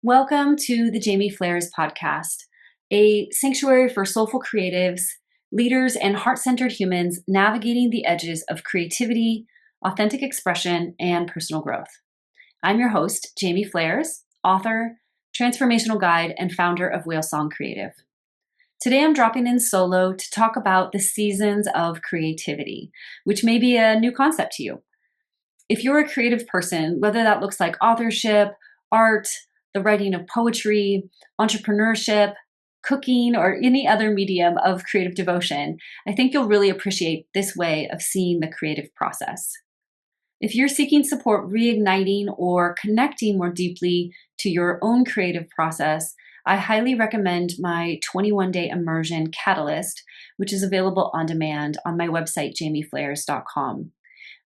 Welcome to the Jaime Fleres Podcast, a sanctuary for soulful creatives, leaders, and heart-centered humans navigating the edges of creativity, authentic expression, and personal growth. I'm your host, Jaime Fleres, author, transformational guide, and founder of Whale Song Creative. Today I'm dropping in solo to talk about the seasons of creativity, which may be a new concept to you. If you're a creative person, whether that looks like authorship, art, the writing of poetry, entrepreneurship, cooking, or any other medium of creative devotion, I think you'll really appreciate this way of seeing the creative process. If you're seeking support reigniting or connecting more deeply to your own creative process, I highly recommend my 21-day immersion Catalyst, which is available on demand on my website, jaimefleres.com.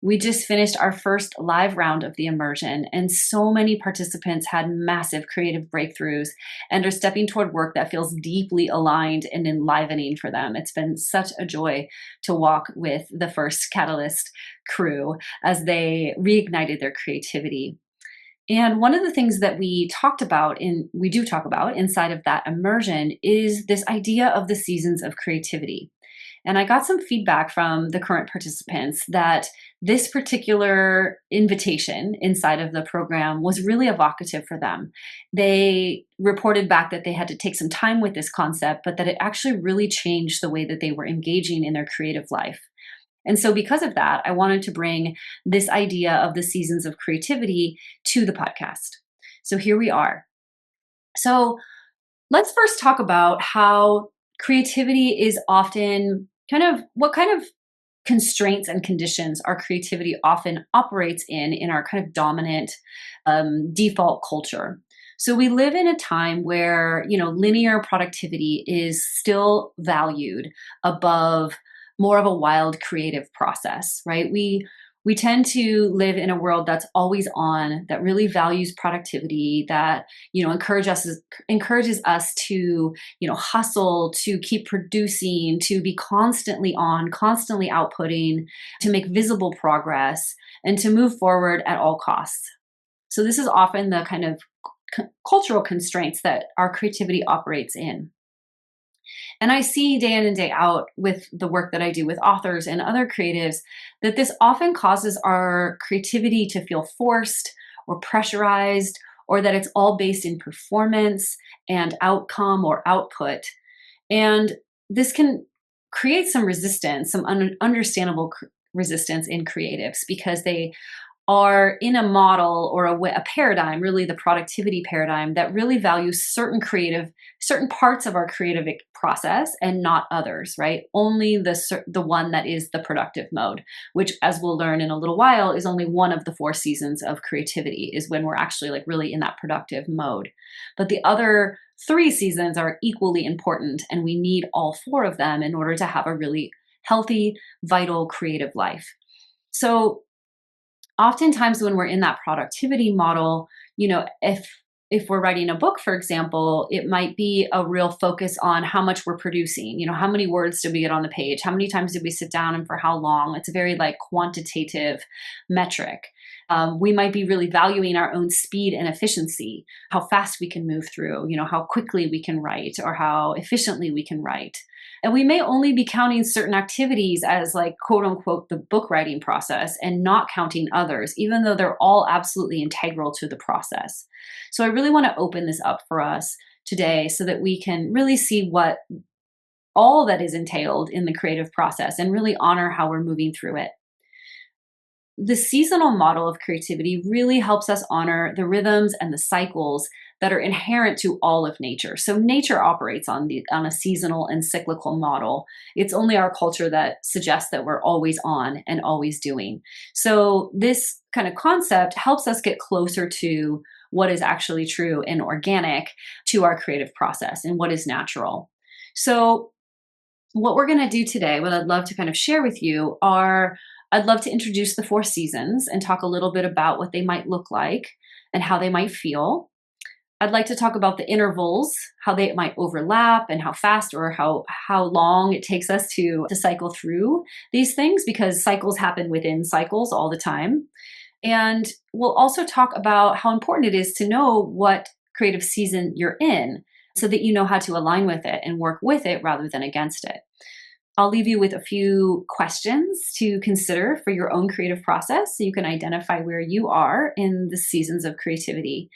We just finished our first live round of the immersion, and so many participants had massive creative breakthroughs and are stepping toward work that feels deeply aligned and enlivening for them. It's been such a joy to walk with the first Catalyst crew as they reignited their creativity. And one of the things that we talk about inside of that immersion is this idea of the seasons of creativity. And I got some feedback from the current participants that this particular invitation inside of the program was really evocative for them. They reported back that they had to take some time with this concept, but that it actually really changed the way that they were engaging in their creative life. And so because of that, I wanted to bring this idea of the seasons of creativity to the podcast. So here we are. So let's first talk about how creativity is often what kind of constraints and conditions our creativity often operates in our kind of dominant default culture. So we live in a time where, linear productivity is still valued above more of a wild creative process, right? We tend to live in a world that's always on, that really values productivity, that encourages us to hustle, to keep producing, to be constantly on, constantly outputting, to make visible progress, and to move forward at all costs. So this is often the kind of cultural constraints that our creativity operates in. And I see day in and day out with the work that I do with authors and other creatives that this often causes our creativity to feel forced or pressurized, or that it's all based in performance and outcome or output. And this can create some resistance, some understandable resistance in creatives because they are in a model or a paradigm, really the productivity paradigm, that really values certain parts of our creative process and not others, right? Only the one that is the productive mode, which, as we'll learn in a little while, is only one of the 4 seasons of creativity, is when we're actually really in that productive mode. But the other 3 seasons are equally important, and we need all 4 of them in order to have a really healthy, vital, creative life. So oftentimes when we're in that productivity model, if we're writing a book, for example, it might be a real focus on how much we're producing. How many words did we get on the page? How many times did we sit down and for how long? It's a very quantitative metric. We might be really valuing our own speed and efficiency, how fast we can move through, how quickly we can write or how efficiently we can write. And we may only be counting certain activities as quote unquote, the book writing process and not counting others, even though they're all absolutely integral to the process. So I really want to open this up for us today so that we can really see what all that is entailed in the creative process and really honor how we're moving through it. The seasonal model of creativity really helps us honor the rhythms and the cycles that are inherent to all of nature. So nature operates on a seasonal and cyclical model. It's only our culture that suggests that we're always on and always doing. So this kind of concept helps us get closer to what is actually true and organic to our creative process and what is natural. So what we're going to do today, what I'd love to kind of share with you I'd love to introduce the 4 seasons and talk a little bit about what they might look like and how they might feel. I'd like to talk about the intervals, how they might overlap and how fast or how long it takes us to cycle through these things, because cycles happen within cycles all the time. And we'll also talk about how important it is to know what creative season you're in so that you know how to align with it and work with it rather than against it. I'll leave you with a few questions to consider for your own creative process so you can identify where you are in the seasons of creativity.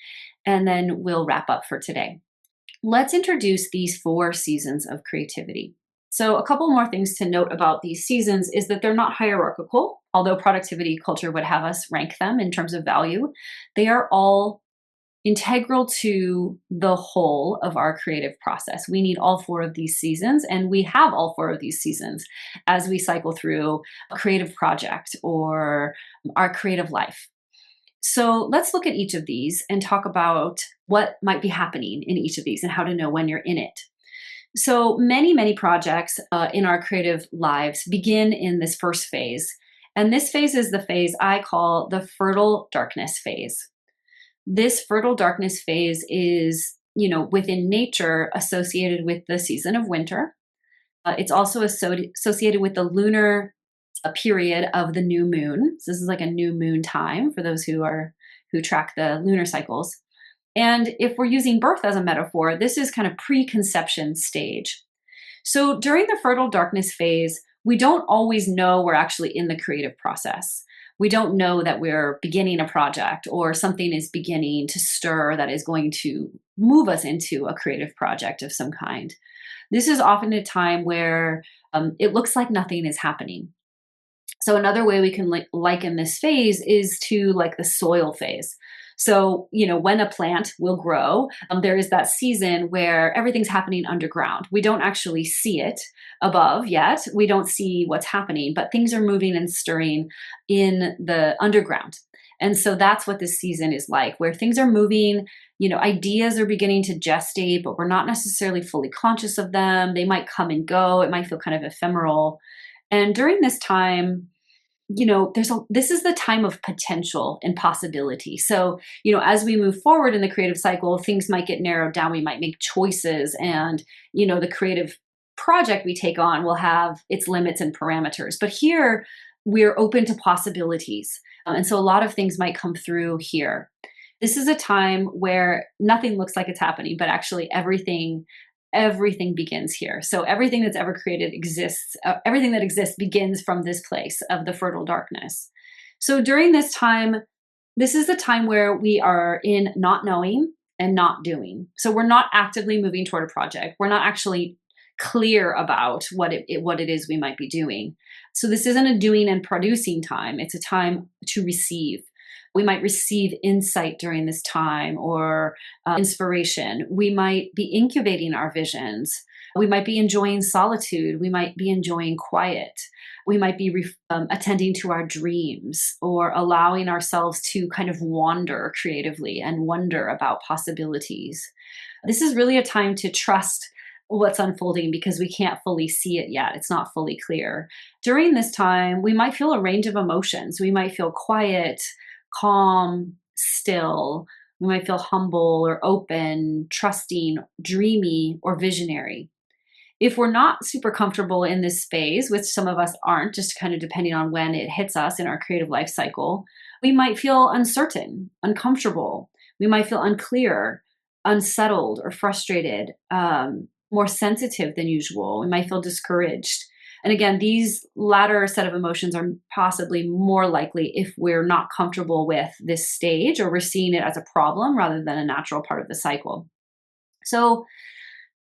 And then we'll wrap up for today. Let's introduce these 4 seasons of creativity. So a couple more things to note about these seasons is that they're not hierarchical, although productivity culture would have us rank them in terms of value. They are all integral to the whole of our creative process. We need all 4 of these seasons, and we have all 4 of these seasons as we cycle through a creative project or our creative life. So let's look at each of these and talk about what might be happening in each of these and how to know when you're in it. So many projects in our creative lives begin in this first phase. And this phase is the phase I call the fertile darkness phase. This fertile darkness phase is, within nature associated with the season of winter. It's also associated with the lunar period of the new moon. So this is like a new moon time for those who track the lunar cycles. And if we're using birth as a metaphor, this is kind of preconception stage. So during the fertile darkness phase, we don't always know we're actually in the creative process. We don't know that we're beginning a project or something is beginning to stir that is going to move us into a creative project of some kind. This is often a time where it looks like nothing is happening. So another way we can liken this phase is to like the soil phase. So, when a plant will grow, there is that season where everything's happening underground. We don't actually see it above yet. We don't see what's happening, but things are moving and stirring in the underground. And so that's what this season is like, where things are moving, ideas are beginning to gestate, but we're not necessarily fully conscious of them. They might come and go. It might feel kind of ephemeral. And during this time, this is the time of potential and possibility. So, as we move forward in the creative cycle, things might get narrowed down. We might make choices and, the creative project we take on will have its limits and parameters. But here we're open to possibilities. And so a lot of things might come through here. This is a time where nothing looks like it's happening, but actually everything begins here. So everything that's ever created exists. Everything that exists begins from this place of the fertile darkness. So during this time, this is the time where we are in not knowing and not doing. So we're not actively moving toward a project. We're not actually clear about what it is we might be doing. So this isn't a doing and producing time. It's a time to receive. We might receive insight during this time or inspiration. We might be incubating our visions. We might be enjoying solitude. We might be enjoying quiet. We might be attending to our dreams or allowing ourselves to kind of wander creatively and wonder about possibilities. This is really a time to trust what's unfolding because we can't fully see it yet. It's not fully clear. During this time, we might feel a range of emotions. We might feel quiet, calm, still. We might feel humble or open, trusting, dreamy, or visionary. If we're not super comfortable in this phase, which some of us aren't, just kind of depending on when it hits us in our creative life cycle, we might feel uncertain, uncomfortable. We might feel unclear, unsettled, or frustrated, more sensitive than usual. We might feel discouraged. And again, these latter set of emotions are possibly more likely if we're not comfortable with this stage or we're seeing it as a problem rather than a natural part of the cycle. So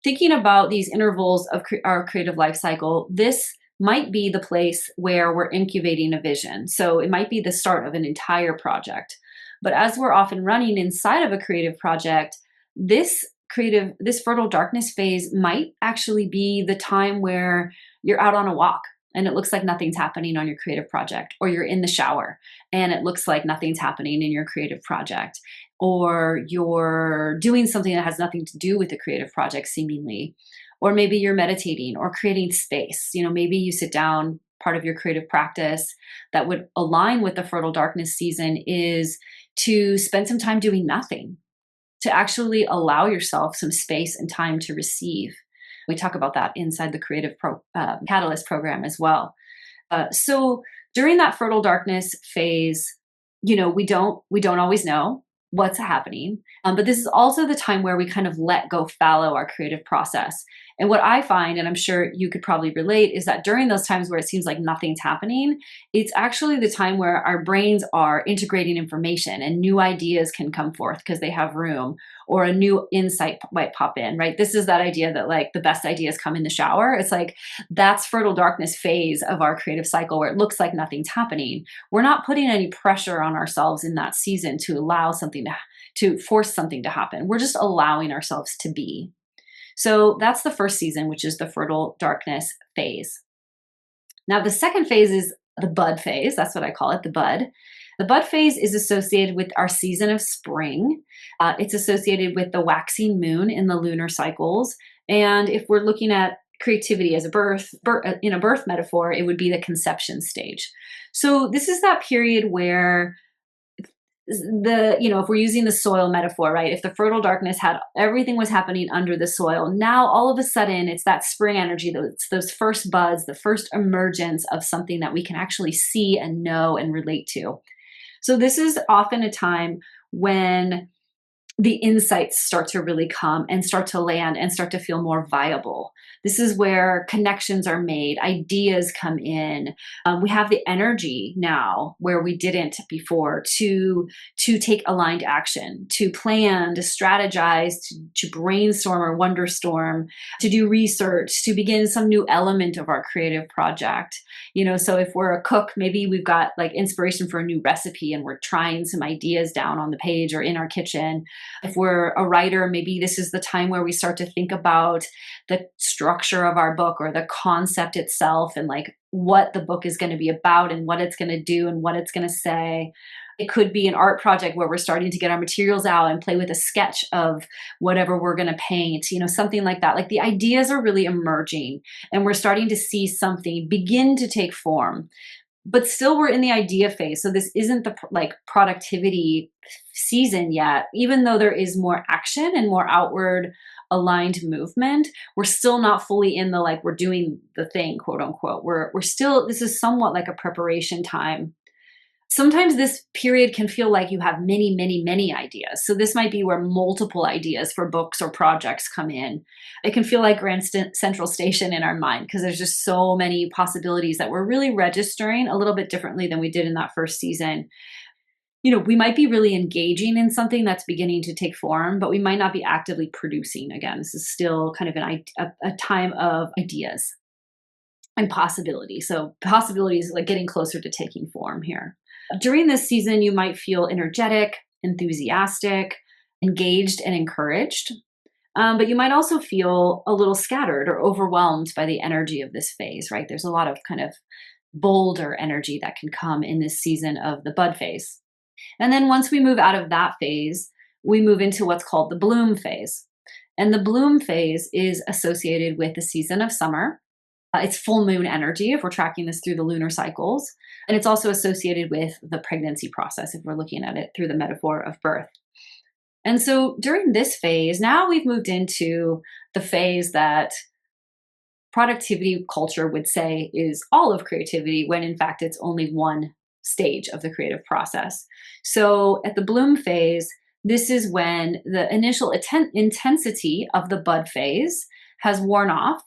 thinking about these intervals of our creative life cycle, this might be the place where we're incubating a vision. So it might be the start of an entire project. But as we're often running inside of a creative project, this fertile darkness phase might actually be the time where you're out on a walk and it looks like nothing's happening on your creative project, or you're in the shower and it looks like nothing's happening in your creative project, or you're doing something that has nothing to do with the creative project seemingly, or maybe you're meditating or creating space. Maybe you sit down. Part of your creative practice that would align with the fertile darkness season is to spend some time doing nothing, to actually allow yourself some space and time to receive. We talk about that inside the Creative Catalyst program as well. So during that fertile darkness phase, we don't always know. what's happening. But this is also the time where we kind of let go fallow our creative process. And what I find, and I'm sure you could probably relate, is that during those times where it seems like nothing's happening, it's actually the time where our brains are integrating information and new ideas can come forth because they have room, or a new insight might pop in, right? This is that idea that like the best ideas come in the shower. It's like that's fertile darkness phase of our creative cycle where it looks like nothing's happening. We're not putting any pressure on ourselves in that season to allow something to force something to happen. We're just allowing ourselves to be. So that's the first season, which is the fertile darkness phase. Now, the second phase is the bud phase. That's what I call it, the bud. The bud phase is associated with our season of spring. It's associated with the waxing moon in the lunar cycles. And if we're looking at creativity as a birth in a birth metaphor, it would be the conception stage. So this is that period where if we're using the soil metaphor, right? If the fertile darkness had everything was happening under the soil, now all of a sudden it's that spring energy, those first buds, the first emergence of something that we can actually see and know and relate to. So this is often a time when the insights start to really come and start to land and start to feel more viable. This is where connections are made, ideas come in. We have the energy now where we didn't before to take aligned action, to plan, to strategize, to brainstorm or wonderstorm, to do research, to begin some new element of our creative project. So if we're a cook, maybe we've got like inspiration for a new recipe and we're trying some ideas down on the page or in our kitchen. If we're a writer, maybe this is the time where we start to think about the structure of our book or the concept itself and like what the book is going to be about and what it's going to do and what it's going to say. It could be an art project where we're starting to get our materials out and play with a sketch of whatever we're going to paint, something like that. Like the ideas are really emerging and we're starting to see something begin to take form. But still we're in the idea phase. So this isn't the productivity season yet. Even though there is more action and more outward aligned movement, we're still not fully in the we're doing the thing, quote unquote. We're still, this is somewhat like a preparation time. Sometimes this period can feel like you have many, many, many ideas. So this might be where multiple ideas for books or projects come in. It can feel like Grand Central Station in our mind because there's just so many possibilities that we're really registering a little bit differently than we did in that first season. We might be really engaging in something that's beginning to take form, but we might not be actively producing. Again, this is still kind of a time of ideas and possibility. So possibilities like getting closer to taking form here. During this season, you might feel energetic, enthusiastic, engaged, and encouraged. But you might also feel a little scattered or overwhelmed by the energy of this phase, right? There's a lot of kind of bolder energy that can come in this season of the bud phase. And then once we move out of that phase, we move into what's called the bloom phase. And the bloom phase is associated with the season of summer. It's full moon energy if we're tracking this through the lunar cycles. And it's also associated with the pregnancy process if we're looking at it through the metaphor of birth. And so during this phase, now we've moved into the phase that productivity culture would say is all of creativity, when in fact it's only one stage of the creative process. So at the bloom phase, this is when the initial intensity of the bud phase has worn off,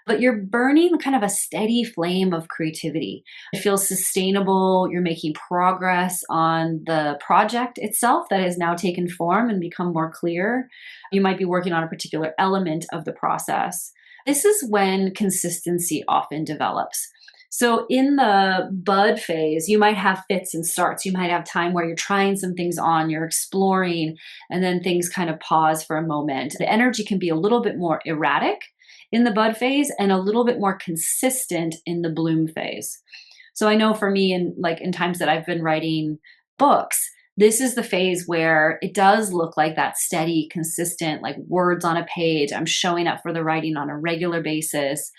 but you're burning kind of a steady flame of creativity. It feels sustainable. You're making progress on the project itself that has now taken form and become more clear. You might be working on a particular element of the process. This is when consistency often develops. So in the bud phase, you might have fits and starts. You might have time where you're trying some things on, you're exploring, and then things kind of pause for a moment. The energy can be a little bit more erratic in the bud phase and a little bit more consistent in the bloom phase. So I know for me, in times that I've been writing books, this is the phase where it does look like that steady, consistent, like words on a page. I'm showing up for the writing on a regular basis.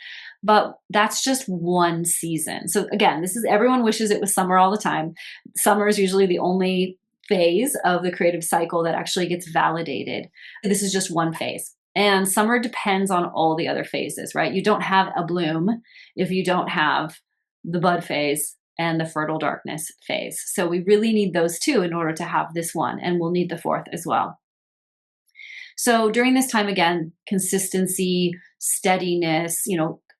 But that's just one season. So again, everyone wishes it was summer all the time. Summer is usually the only phase of the creative cycle that actually gets validated. This is just one phase. And summer depends on all the other phases, right? You don't have a bloom if you don't have the bud phase and the fertile darkness phase. So we really need those two in order to have this one, and we'll need the fourth as well. So during this time, again, consistency, steadiness,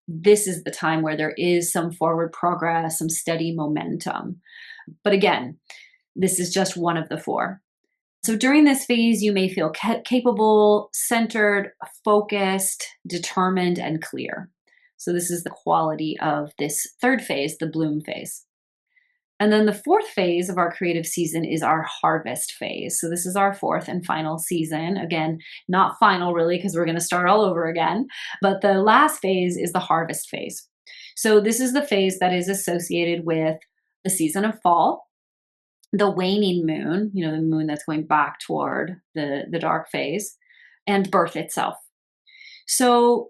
this is the time where there is some forward progress, some steady momentum. But again, this is just one of the four. So during this phase, you may feel capable, centered, focused, determined, and clear. So this is the quality of this third phase, the bloom phase. And then the fourth phase of our creative season is our harvest phase. So this is our fourth and final season. Again, not final really, because we're going to start all over again. But the last phase is the harvest phase. So this is the phase that is associated with the season of fall, the waning moon, the moon that's going back toward the dark phase, and birth itself. So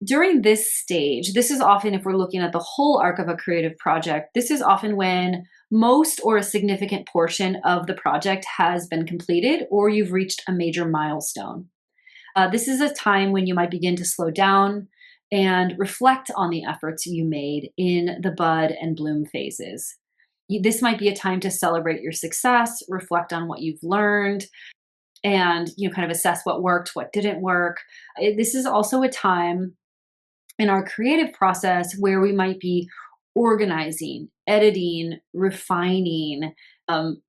during this stage, this is often, if we're looking at the whole arc of a creative project, this is often when most or a significant portion of the project has been completed or you've reached a major milestone. This is a time when you might begin to slow down and reflect on the efforts you made in the bud and bloom phases. This might be a time to celebrate your success, reflect on what you've learned, and kind of assess what worked, what didn't work. This is also a time in our creative process where we might be organizing, editing, refining,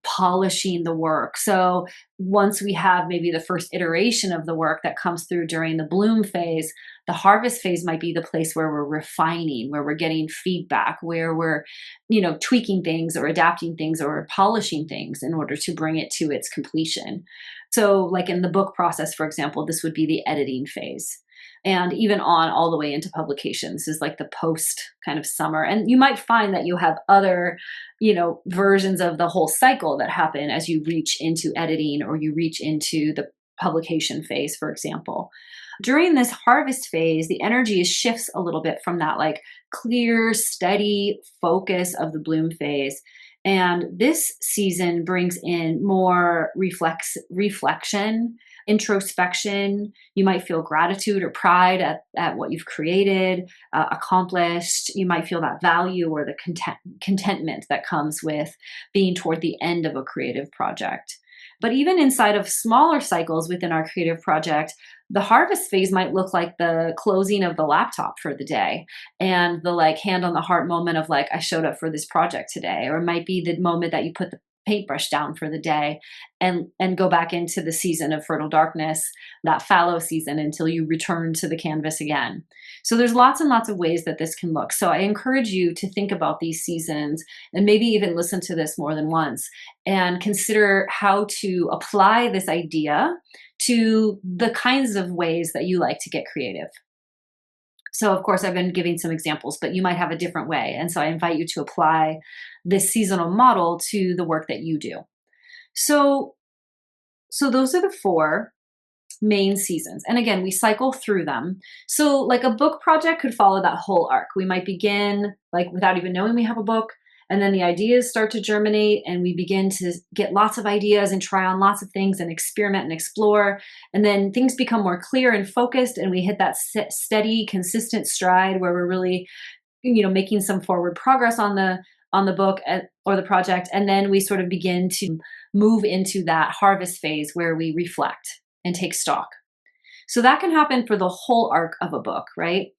polishing the work. So once we have maybe the first iteration of the work that comes through during the bloom phase, the harvest phase might be the place where we're refining, where we're getting feedback, where we're, tweaking things or adapting things or polishing things in order to bring it to its completion. So like in the book process, for example, this would be the editing phase. And even on all the way into publication. This is like the post kind of summer. And you might find that you have other, versions of the whole cycle that happen as you reach into editing or you reach into the publication phase, for example. During this harvest phase, the energy shifts a little bit from that like clear, steady focus of the bloom phase. And this season brings in more reflection, introspection. You might feel gratitude or pride at what you've created, accomplished. You might feel that value or the contentment that comes with being toward the end of a creative project. But even inside of smaller cycles within our creative project, the harvest phase might look like the closing of the laptop for the day and the like hand on the heart moment of like, I showed up for this project today. Or it might be the moment that you put the paintbrush down for the day and go back into the season of fertile darkness, that fallow season, until you return to the canvas again. So there's lots and lots of ways that this can look. So I encourage you to think about these seasons and maybe even listen to this more than once and consider how to apply this idea to the kinds of ways that you like to get creative. So of course, I've been giving some examples, but you might have a different way. And so I invite you to apply this seasonal model to the work that you do. So those are the four main seasons. And again, we cycle through them. So like a book project could follow that whole arc. We might begin like without even knowing we have a book. And then the ideas start to germinate and we begin to get lots of ideas and try on lots of things and experiment and explore. And then things become more clear and focused and we hit that steady, consistent stride where we're really, making some forward progress on the book or the project. And then we sort of begin to move into that harvest phase where we reflect and take stock. So that can happen for the whole arc of a book, right?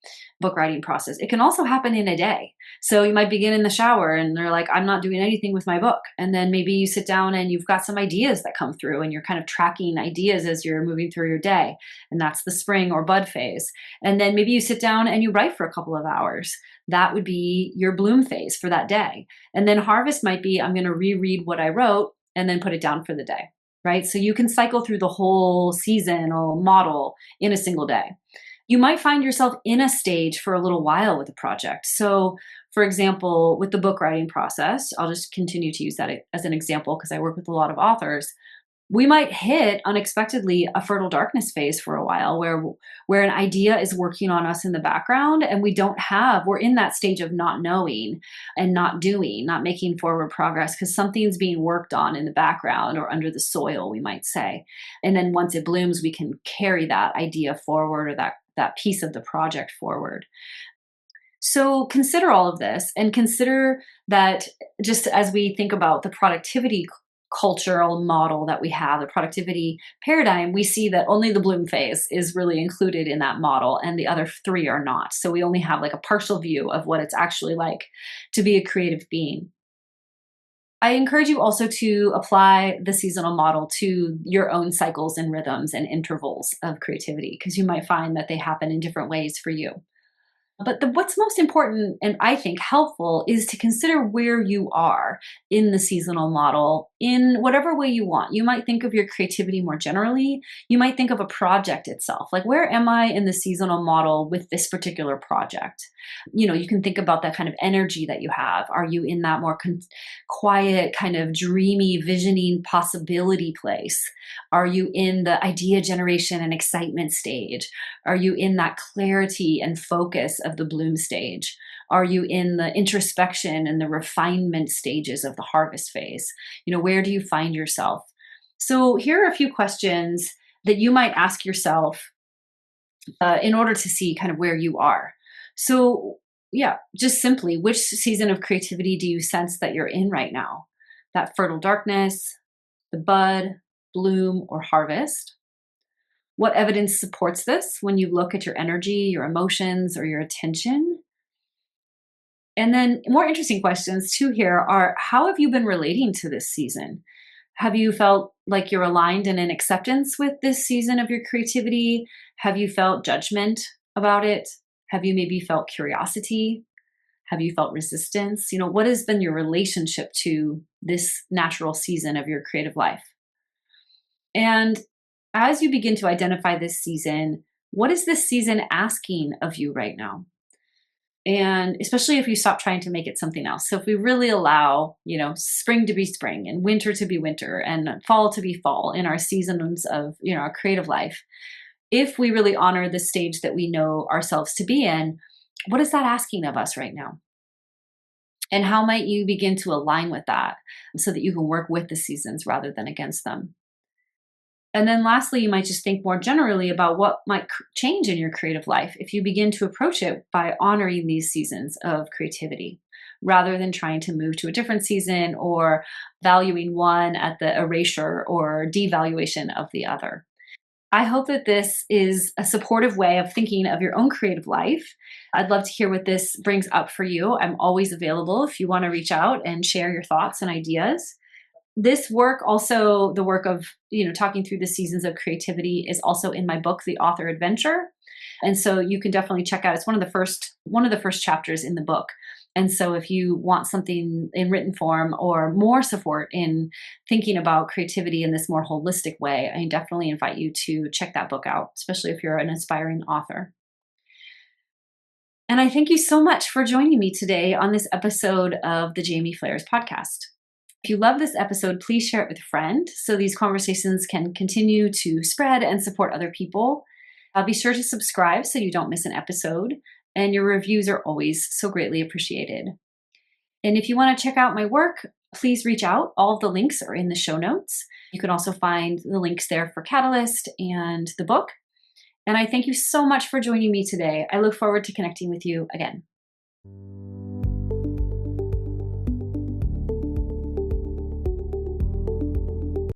Book writing process. It can also happen in a day. So you might begin in the shower and they're like, I'm not doing anything with my book. And then maybe you sit down and you've got some ideas that come through and you're kind of tracking ideas as you're moving through your day. And that's the spring or bud phase. And then maybe you sit down and you write for a couple of hours. That would be your bloom phase for that day. And then harvest might be, I'm going to reread what I wrote and then put it down for the day. Right? So you can cycle through the whole seasonal model in a single day. You might find yourself in a stage for a little while with a project. So for example, with the book writing process, I'll just continue to use that as an example because I work with a lot of authors. We might hit unexpectedly a fertile darkness phase for a while where an idea is working on us in the background and we're in that stage of not knowing and not doing, not making forward progress because something's being worked on in the background or under the soil, we might say. And then once it blooms, we can carry that idea forward or that piece of the project forward. So consider all of this and consider that just as we think about the productivity cultural model that we have, the productivity paradigm, we see that only the bloom phase is really included in that model and the other three are not. So we only have like a partial view of what it's actually like to be a creative being. I encourage you also to apply the seasonal model to your own cycles and rhythms and intervals of creativity, because you might find that they happen in different ways for you. But what's most important and I think helpful is to consider where you are in the seasonal model in whatever way you want. You might think of your creativity more generally. You might think of a project itself. Like, where am I in the seasonal model with this particular project? You can think about that kind of energy that you have. Are you in that more quiet, kind of dreamy, visioning possibility place? Are you in the idea generation and excitement stage? Are you in that clarity and focus of the bloom stage? Are you in the introspection and the refinement stages of the harvest phase? Where do you find yourself? So here are a few questions that you might ask yourself in order to see kind of where you are. So yeah, just simply, which season of creativity do you sense that you're in right now? That fertile darkness, the bud, bloom, or harvest? What evidence supports this when you look at your energy, your emotions, or your attention? And then more interesting questions too here are, how have you been relating to this season? Have you felt like you're aligned and in acceptance with this season of your creativity? Have you felt judgment about it? Have you maybe felt curiosity? Have you felt resistance? What has been your relationship to this natural season of your creative life? And as you begin to identify this season, what is this season asking of you right now? And especially if you stop trying to make it something else. So if we really allow, spring to be spring and winter to be winter and fall to be fall in our seasons of, our creative life, if we really honor the stage that we know ourselves to be in, what is that asking of us right now? And how might you begin to align with that so that you can work with the seasons rather than against them? And then lastly, you might just think more generally about what might change in your creative life if you begin to approach it by honoring these seasons of creativity rather than trying to move to a different season or valuing one at the erasure or devaluation of the other. I hope that this is a supportive way of thinking of your own creative life. I'd love to hear what this brings up for you. I'm always available if you want to reach out and share your thoughts and ideas. This work, also the work of, talking through the seasons of creativity, is also in my book, The Author Adventure. And so you can definitely check out, it's one of the first chapters in the book. And so if you want something in written form or more support in thinking about creativity in this more holistic way, I definitely invite you to check that book out, especially if you're an aspiring author. And I thank you so much for joining me today on this episode of the Jaime Fleres Podcast. If you love this episode, please share it with a friend so these conversations can continue to spread and support other people. Be sure to subscribe so you don't miss an episode, and your reviews are always so greatly appreciated. And if you want to check out my work, please reach out. All of the links are in the show notes. You can also find the links there for Catalyst and the book. And I thank you so much for joining me today. I look forward to connecting with you again.